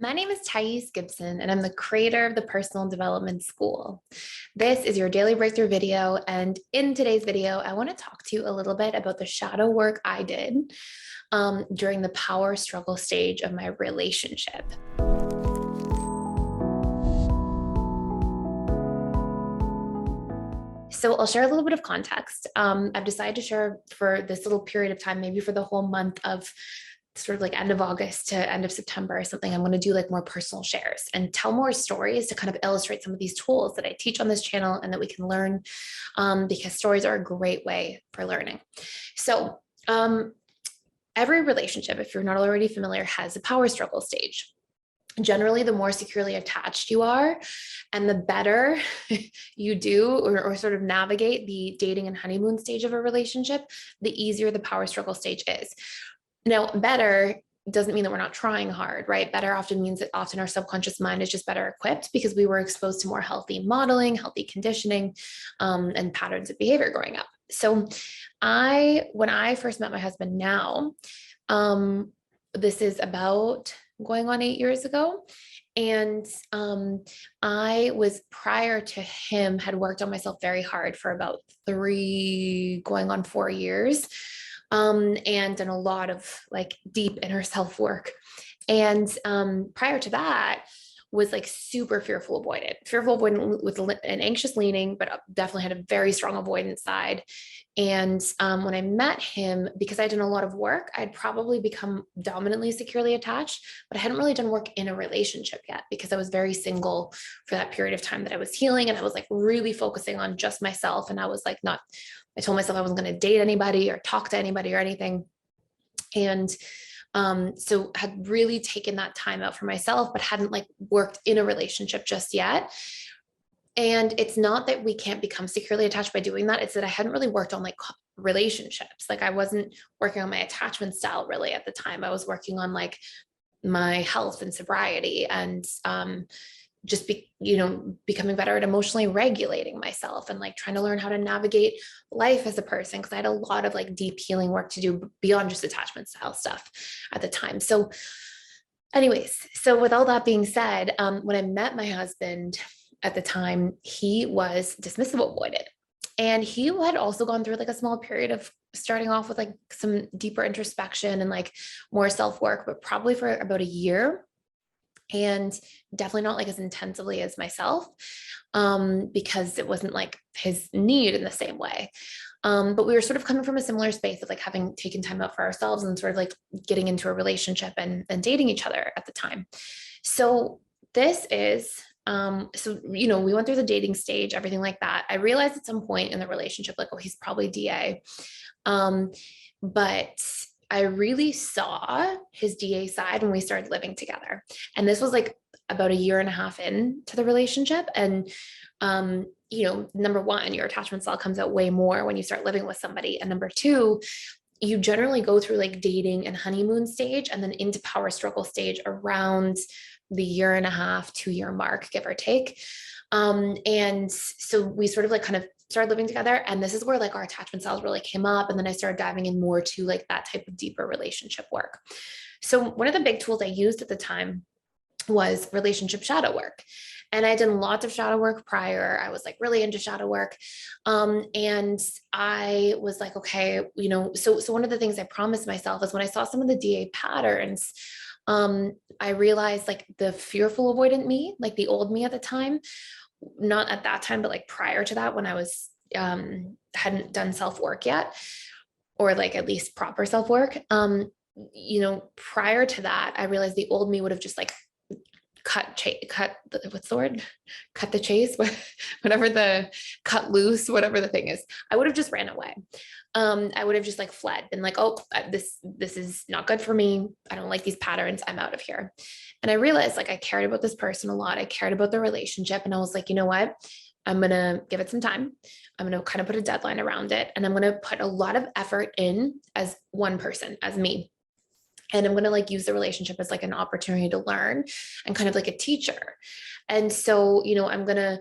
My name is Gibson, and I'm the creator of the Personal Development School. This is your daily breakthrough video, and in today's video, I want to talk to you a little bit about the shadow work I did during the power struggle stage of my relationship. So I'll share a little bit of context. I've decided to share for this little period of time, maybe for the whole month of sort of like end of August to end of September or something. I'm going to do like more personal shares and tell more stories to kind of illustrate some of these tools that I teach on this channel and that we can learn, because stories are a great way for learning. So every relationship, if you're not already familiar, has a power struggle stage. Generally, the more securely attached you are and the better you do or sort of navigate the dating and honeymoon stage of a relationship, the easier the power struggle stage is. Now, better doesn't mean that we're not trying hard, right? Better often means that often our subconscious mind is just better equipped because we were exposed to more healthy modeling, healthy conditioning, and patterns of behavior growing up. So when I first met my husband now, this is about going on 8 years ago. And I was, prior to him, had worked on myself very hard for about 3 going on 4 years. And done a lot of like deep inner self work. And prior to that was like super fearful avoidant with an anxious leaning, but definitely had a very strong avoidance side. And when I met him, because I'd done a lot of work, I'd probably become dominantly securely attached, but I hadn't really done work in a relationship yet because I was very single for that period of time that I was healing. And I was like really focusing on just myself. And I was like, I told myself I wasn't going to date anybody or talk to anybody or anything. And so had really taken that time out for myself, but hadn't like worked in a relationship just yet. And it's not that we can't become securely attached by doing that. It's that I hadn't really worked on like relationships. Like I wasn't working on my attachment style really at the time. I was working on like my health and sobriety and just becoming better at emotionally regulating myself and like trying to learn how to navigate life as a person. Cause I had a lot of like deep healing work to do beyond just attachment style stuff at the time. So anyways, so with all that being said, when I met my husband at the time, he was dismissive avoidant. And he had also gone through like a small period of starting off with like some deeper introspection and like more self-work, but probably for about a year. And definitely not like as intensively as myself, because it wasn't like his need in the same way. But we were sort of coming from a similar space of like having taken time out for ourselves and sort of like getting into a relationship and dating each other at the time. So this is, we went through the dating stage, everything like that. I realized at some point in the relationship, like, oh, he's probably DA. But I really saw his DA side when we started living together. And this was like about a year and a half into the relationship. And, number one, your attachment style comes out way more when you start living with somebody. And number two, you generally go through like dating and honeymoon stage and then into power struggle stage around the 1.5 to 2 year mark, give or take. And so we sort of like kind of started living together. And this is where like our attachment styles really came up. And then I started diving in more to like that type of deeper relationship work. So one of the big tools I used at the time was relationship shadow work. And I did lots of shadow work prior. I was like really into shadow work. And I was like, okay, so one of the things I promised myself is when I saw some of the DA patterns, I realized like the fearful avoidant me, like the old me at the time, not at that time, but like prior to that, when I was, hadn't done self-work yet, or like at least proper self-work. Prior to that, I realized the old me would have just like cut the chase, cut loose, whatever the thing is. I would have just ran away. I would have just like fled and like, oh, this is not good for me. I don't like these patterns. I'm out of here. And I realized like I cared about this person a lot. I cared about the relationship. And I was like, you know what? I'm going to give it some time. I'm going to kind of put a deadline around it. And I'm going to put a lot of effort in as one person, as me. And I'm going to like use the relationship as like an opportunity to learn and kind of like a teacher. And so, I'm going to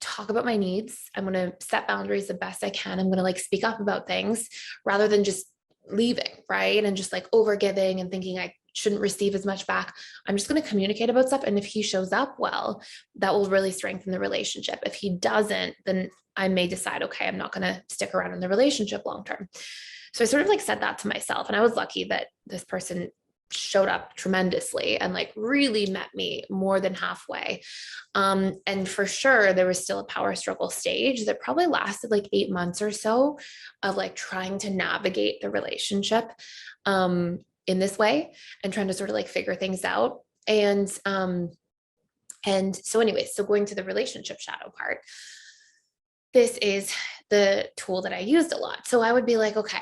talk about my needs. I'm going to set boundaries the best I can. I'm going to like speak up about things rather than just leaving, right? And just like over giving and thinking I shouldn't receive as much back. I'm just going to communicate about stuff. And if he shows up well, that will really strengthen the relationship. If he doesn't, then I may decide, okay, I'm not going to stick around in the relationship long term. So I sort of like said that to myself. And I was lucky that this person showed up tremendously and like really met me more than halfway. And for sure, there was still a power struggle stage that probably lasted like 8 months or so of like trying to navigate the relationship in this way and trying to sort of like figure things out. And so anyways, so going to the relationship shadow part, this is the tool that I used a lot. So I would be like, okay,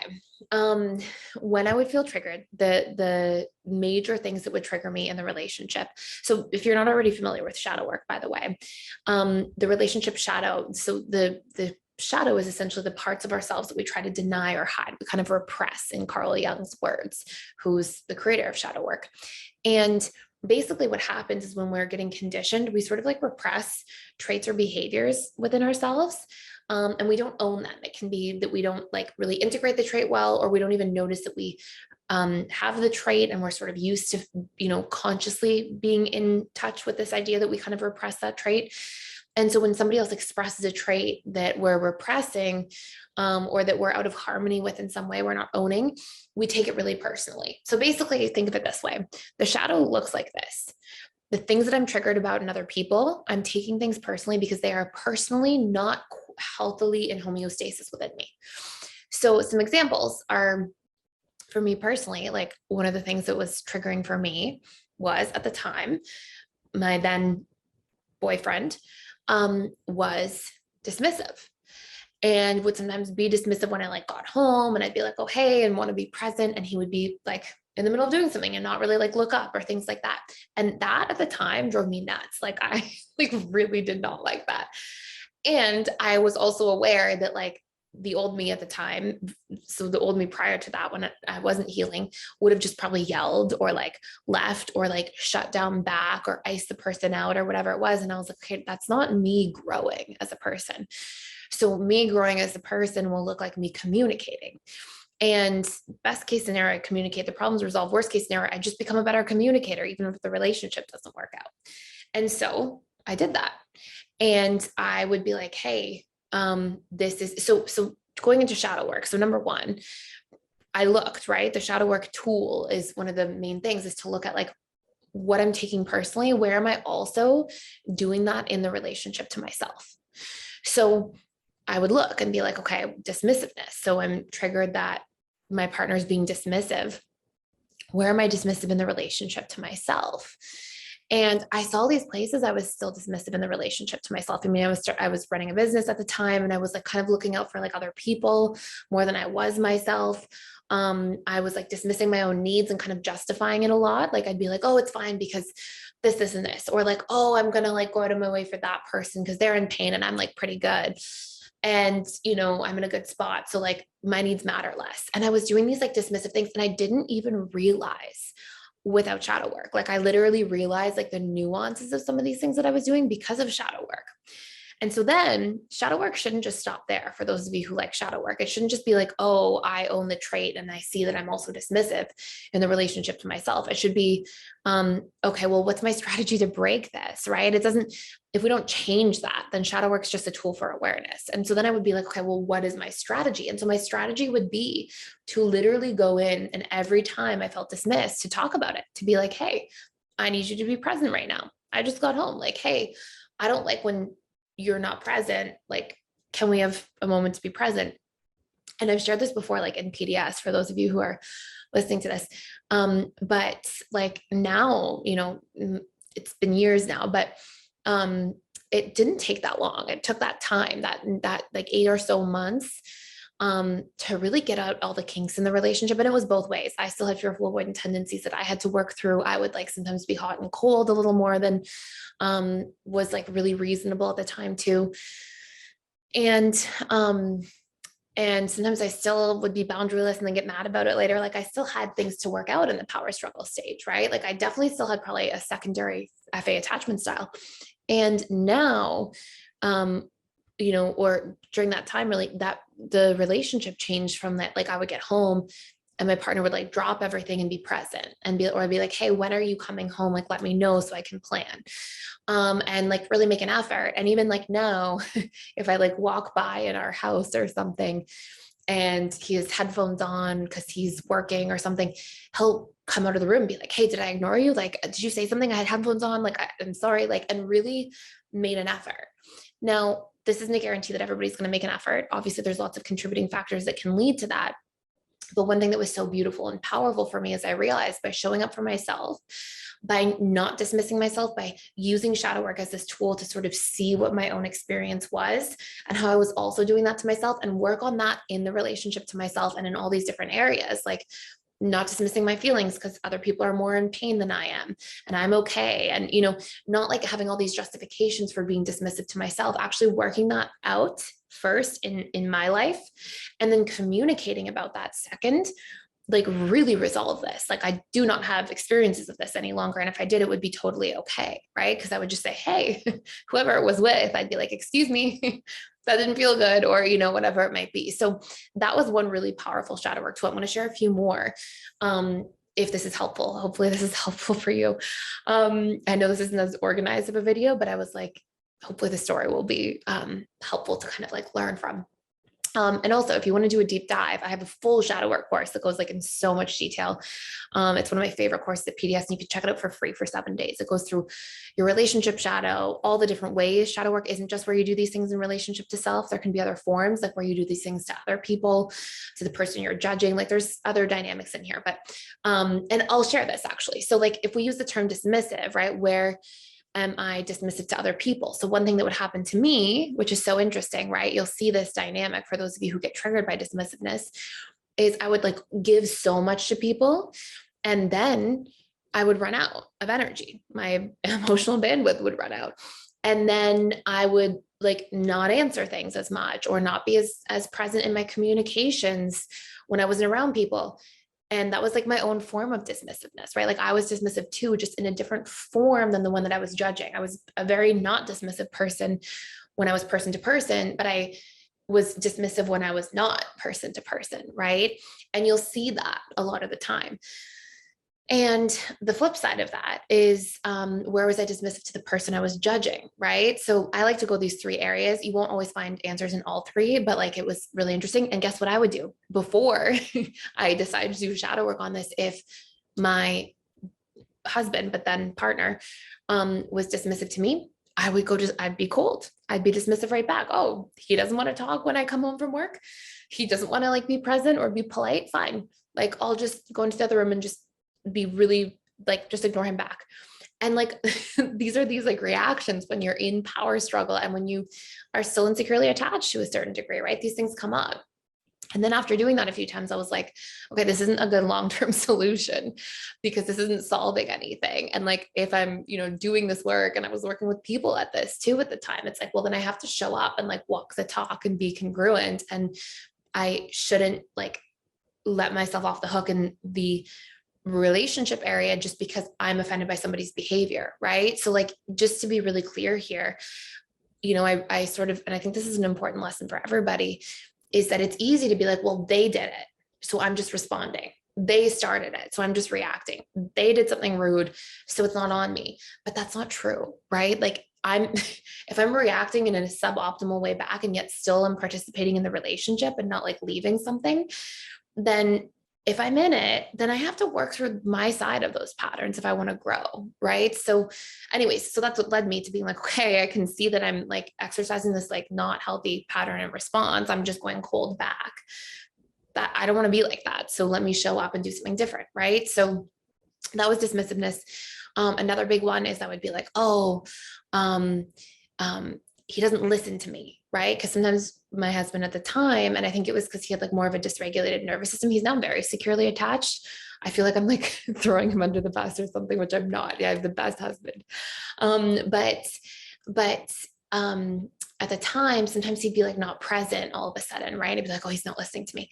when I would feel triggered, the major things that would trigger me in the relationship. So if you're not already familiar with shadow work, by the way, the relationship shadow. So the shadow is essentially the parts of ourselves that we try to deny or hide. We kind of repress, in Carl Jung's words, who's the creator of shadow work. And basically what happens is when we're getting conditioned, we sort of like repress traits or behaviors within ourselves. And we don't own them. It can be that we don't like really integrate the trait well, or we don't even notice that we have the trait, and we're sort of used to, consciously being in touch with this idea that we kind of repress that trait. And so when somebody else expresses a trait that we're repressing, or that we're out of harmony with in some way, we're not owning, we take it really personally. So basically, think of it this way. The shadow looks like this. The things that I'm triggered about in other people, I'm taking things personally because they are personally not healthily in homeostasis within me. So some examples are, for me personally, like one of the things that was triggering for me was, at the time, my then boyfriend was dismissive, and would sometimes be dismissive when I like got home, and I'd be like, oh, hey, and want to be present. And he would be like in the middle of doing something and not really like look up or things like that. And that at the time drove me nuts. Like I like really did not like that. And I was also aware that like the old me at the time, so the old me prior to that, when I wasn't healing, would have just probably yelled or like left or like shut down back or iced the person out or whatever it was. And I was like, okay, that's not me growing as a person. So me growing as a person will look like me communicating. And best case scenario, I communicate, the problems resolved. Worst case scenario, I just become a better communicator, even if the relationship doesn't work out. And so I did that. And I would be like, hey, this is so going into shadow work. So number one, I looked, right? The shadow work tool is one of the main things, is to look at like what I'm taking personally. Where am I also doing that in the relationship to myself? So I would look and be like, okay, dismissiveness. So I'm triggered that my partner is being dismissive. Where am I dismissive in the relationship to myself? And I saw these places I was still dismissive in the relationship to myself. I mean, I was running a business at the time, and I was like kind of looking out for like other people more than I was myself. I was like dismissing my own needs and kind of justifying it a lot. Like I'd be like, oh, it's fine because this, and this, or like, oh, I'm going to like go out of my way for that person because they're in pain and I'm like pretty good. And, I'm in a good spot. So like my needs matter less. And I was doing these like dismissive things, and I didn't even realize without shadow work. Like I literally realized like the nuances of some of these things that I was doing because of shadow work. And so then shadow work shouldn't just stop there. For those of you who like shadow work, it shouldn't just be like, oh, I own the trait and I see that I'm also dismissive in the relationship to myself. It should be, okay, well, what's my strategy to break this, right? If we don't change that, then shadow work is just a tool for awareness. And so then I would be like, okay, well, what is my strategy? And so my strategy would be to literally go in, and every time I felt dismissed, to talk about it, to be like, hey, I need you to be present right now. I just got home. Like, hey, I don't like when you're not present. Like, can we have a moment to be present? And I've shared this before, like in PDS, for those of you who are listening to this. But like now, it's been years now, but it didn't take that long. It took that time, that like 8 or so months, to really get out all the kinks in the relationship. And it was both ways. I still had fearful avoidant tendencies that I had to work through. I would like sometimes be hot and cold a little more than was like really reasonable at the time too. And sometimes I still would be boundaryless and then get mad about it later. Like I still had things to work out in the power struggle stage, right? Like I definitely still had probably a secondary FA attachment style. And now, or during that time, really, that the relationship changed from that. Like I would get home And my partner would like drop everything and be present and be, or I'd be like, hey, when are you coming home? Like, let me know so I can plan. And like really make an effort. And even like now, if I like walk by in our house or something and he has headphones on because he's working or something, he'll come out of the room and be like, hey, did I ignore you? Like, did you say something? I had headphones on. Like, I'm sorry. Like, and really made an effort. Now, this isn't a guarantee that everybody's going to make an effort. Obviously, there's lots of contributing factors that can lead to that. But one thing that was so beautiful and powerful for me is I realized by showing up for myself, by not dismissing myself, by using shadow work as this tool to sort of see what my own experience was and how I was also doing that to myself and work on that in the relationship to myself and in all these different areas, like not dismissing my feelings because other people are more in pain than I am and I'm okay. And, not like having all these justifications for being dismissive to myself, actually working that out first in my life and then communicating about that second, like really resolve this. Like I do not have experiences of this any longer. And if I did, it would be totally okay. Right. Cause I would just say, hey, whoever it was with, I'd be like, excuse me, that didn't feel good or, whatever it might be. So that was one really powerful shadow work. So I want to share a few more. If this is helpful, hopefully this is helpful for you. I know this isn't as organized of a video, but I was like, hopefully the story will be helpful to kind of like learn from. And also, if you want to do a deep dive, I have a full shadow work course that goes like in so much detail. It's one of my favorite courses at PDS, and you can check it out for free for 7 days. It goes through your relationship shadow, all the different ways. Shadow work isn't just where you do these things in relationship to self. There can be other forms, like where you do these things to other people, to the person you're judging. Like there's other dynamics in here, but and I'll share this actually. So like if we use the term dismissive, right, where am I dismissive to other people? So one thing that would happen to me, which is so interesting, right? You'll see this dynamic for those of you who get triggered by dismissiveness, is I would like give so much to people and then I would run out of energy. My emotional bandwidth would run out. And then I would like not answer things as much or not be as present in my communications when I wasn't around people. And that was like my own form of dismissiveness, right? Like I was dismissive too, just in a different form than the one that I was judging. I was a very not dismissive person when I was person to person, but I was dismissive when I was not person to person, right? And you'll see that a lot of the time. And the flip side of that is where was I dismissive to the person I was judging, right? So I like to go these 3 areas. You won't always find answers in all 3, but like it was really interesting. And guess what I would do before I decided to do shadow work on this? If my husband, but then partner, was dismissive to me, I would go I'd be cold. I'd be dismissive right back. Oh, he doesn't want to talk when I come home from work. He doesn't want to like be present or be polite. Fine. Like I'll just go into the other room and just be really like, just ignore him back. And like, these are these like reactions when you're in power struggle and when you are still insecurely attached to a certain degree, right? These things come up. And then after doing that a few times, I was like, okay, this isn't a good long-term solution because this isn't solving anything. And like, if I'm, doing this work and I was working with people at this too, at the time, it's like, well, then I have to show up and like walk the talk and be congruent. And I shouldn't like let myself off the hook in the relationship area just because I'm offended by somebody's behavior, right? So like, just to be really clear here, I sort of, and I think this is an important lesson for everybody, is that it's easy to be like, well, they did it, so I'm just responding. They started it, so I'm just reacting. They did something rude, so it's not on me. But that's not true, right? Like if I'm reacting in a suboptimal way back and yet still I'm participating in the relationship and not like leaving something, then if I'm in it, then I have to work through my side of those patterns if I want to grow, right? So anyways, so that's what led me to being like, okay, I can see that I'm like exercising this like not healthy pattern and response. I'm just going cold back. That I don't want to be like that. So let me show up and do something different, right? So that was dismissiveness. Another big one is I would be like, oh, he doesn't listen to me, right? Because sometimes my husband at the time, and I think it was because he had like more of a dysregulated nervous system, he's now very securely attached. I feel like I'm like throwing him under the bus or something, which I'm not. Yeah, I have the best husband. But at the time, sometimes he'd be like not present all of a sudden, right? I'd be like, oh, he's not listening to me.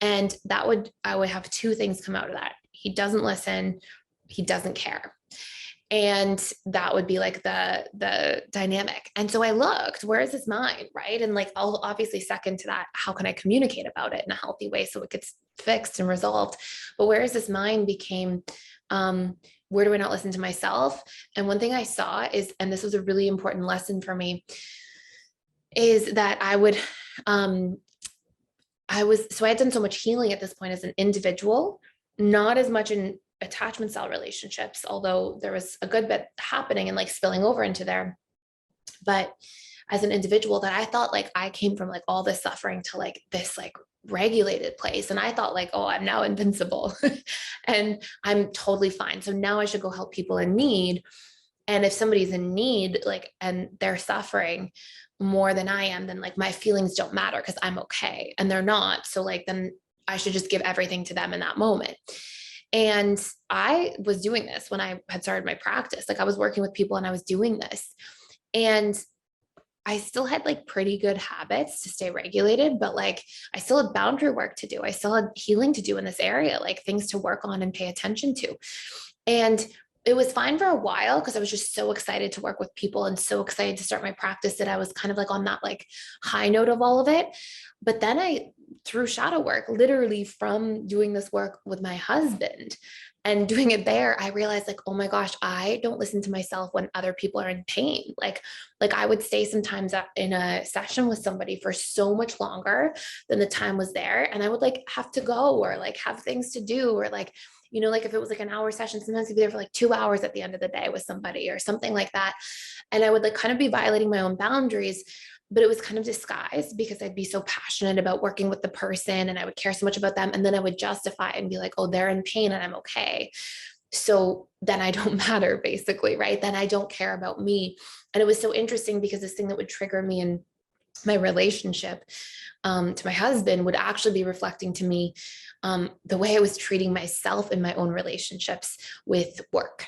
And I would have 2 things come out of that. He doesn't listen, he doesn't care. And that would be like the dynamic. And so I looked, where is his mind? Right. And like, I'll obviously second to that, how can I communicate about it in a healthy way so it gets fixed and resolved. But whereas this mind became, where do I not listen to myself? And one thing I saw is, and this was a really important lesson for me, is that I had done so much healing at this point as an individual, not as much in attachment style relationships, although there was a good bit happening and like spilling over into there. But as an individual, that I thought like I came from like all this suffering to like this like regulated place. And I thought like, oh, I'm now invincible and I'm totally fine. So now I should go help people in need. And if somebody's in need, like, and they're suffering more than I am, then like my feelings don't matter because I'm okay and they're not. So like, then I should just give everything to them in that moment. And I was doing this when I had started my practice. Like I was working with people and I was doing this. And I still had like pretty good habits to stay regulated, but like I still had boundary work to do. I still had healing to do in this area, like things to work on and pay attention to. And it was fine for a while because I was just so excited to work with people and so excited to start my practice that I was kind of like on that like high note of all of it. But then through shadow work, literally from doing this work with my husband and doing it there, I realized like, oh my gosh, I don't listen to myself when other people are in pain. Like I would stay sometimes in a session with somebody for so much longer than the time was there. And I would like have to go or like have things to do or like, you know, like if it was like an hour session, sometimes I'd be there for like 2 hours at the end of the day with somebody or something like that. And I would like kind of be violating my own boundaries, but it was kind of disguised because I'd be so passionate about working with the person and I would care so much about them. And then I would justify and be like, oh, they're in pain and I'm okay. So then I don't matter basically, right? Then I don't care about me. And it was so interesting because this thing that would trigger me in my relationship to my husband would actually be reflecting to me the way I was treating myself in my own relationships with work.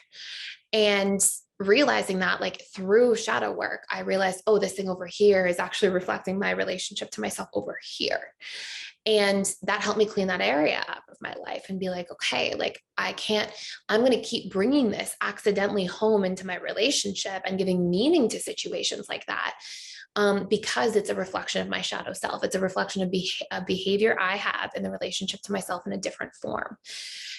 And realizing that like through shadow work, I realized, oh, this thing over here is actually reflecting my relationship to myself over here. And that helped me clean that area up of my life and be like, okay, like I'm going to keep bringing this accidentally home into my relationship and giving meaning to situations like that. Because it's a reflection of my shadow self. It's a reflection of a behavior I have in the relationship to myself in a different form.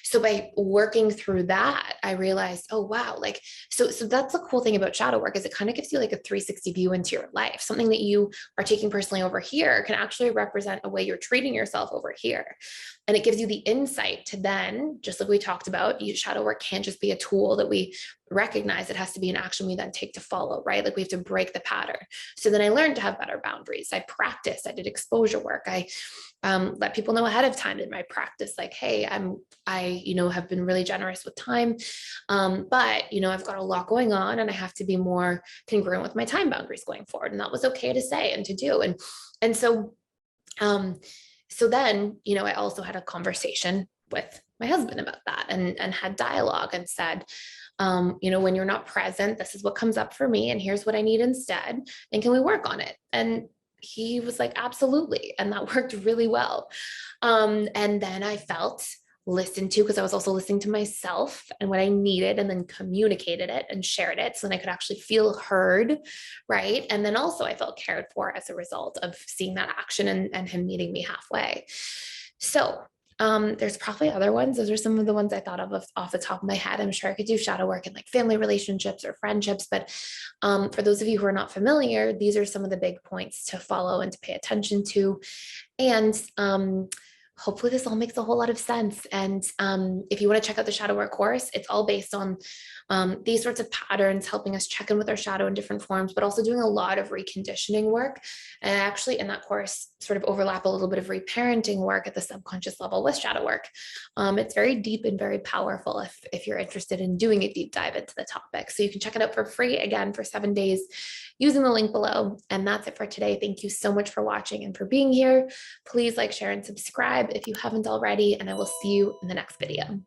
So by working through that, I realized, oh, wow, like, so that's the cool thing about shadow work is it kind of gives you like a 360 view into your life. Something that you are taking personally over here can actually represent a way you're treating yourself over here. And it gives you the insight to then, just like we talked about, shadow work can't just be a tool that we recognize. It has to be an action we then take to follow, right? Like we have to break the pattern. So then I learned to have better boundaries. I practiced, I did exposure work. I let people know ahead of time in my practice, like, hey, I have been really generous with time. But, I've got a lot going on and I have to be more congruent with my time boundaries going forward. And that was okay to say and to do. And so then, I also had a conversation with my husband about that and had dialogue and said, when you're not present, this is what comes up for me and here's what I need instead. And can we work on it? And he was like, absolutely. And that worked really well. And then I felt listened to because I was also listening to myself and what I needed and then communicated it and shared it. So then I could actually feel heard. Right. And then also I felt cared for as a result of seeing that action and him meeting me halfway. So there's probably other ones. Those are some of the ones I thought of off the top of my head. I'm sure I could do shadow work in like family relationships or friendships, but for those of you who are not familiar, these are some of the big points to follow and to pay attention to. And hopefully this all makes a whole lot of sense. And if you want to check out the shadow work course, it's all based on these sorts of patterns, helping us check in with our shadow in different forms, but also doing a lot of reconditioning work. And actually in that course sort of overlap a little bit of reparenting work at the subconscious level with shadow work. It's very deep and very powerful if you're interested in doing a deep dive into the topic. So you can check it out for free again for 7 days using the link below. And that's it for today. Thank you so much for watching and for being here. Please like, share, and subscribe if you haven't already, and I will see you in the next video.